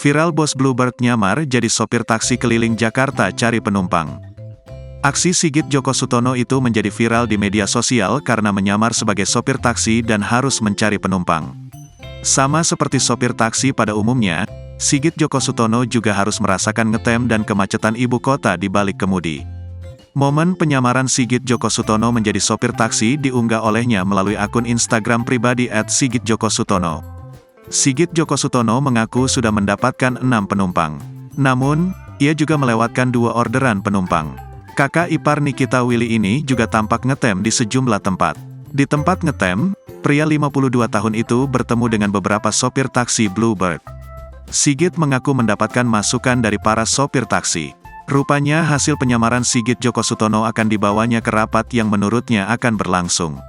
Viral bos Bluebird nyamar jadi sopir taksi keliling Jakarta cari penumpang. Aksi Sigit Djoko Sutono itu menjadi viral di media sosial karena menyamar sebagai sopir taksi dan harus mencari penumpang. Sama seperti sopir taksi pada umumnya, Sigit Djoko Sutono juga harus merasakan ngetem dan kemacetan ibu kota di balik kemudi. Momen penyamaran Sigit Djoko Sutono menjadi sopir taksi diunggah olehnya melalui akun Instagram pribadi @sigitdjokosutono. Sigit Djoko Sutono mengaku sudah mendapatkan 6 penumpang. Namun, ia juga melewatkan 2 orderan penumpang. Kakak ipar Nikita Willy ini juga tampak ngetem di sejumlah tempat. Di tempat ngetem, pria 52 tahun itu bertemu dengan beberapa sopir taksi Bluebird. Sigit mengaku mendapatkan masukan dari para sopir taksi. Rupanya hasil penyamaran Sigit Djoko Sutono akan dibawanya ke rapat yang menurutnya akan berlangsung.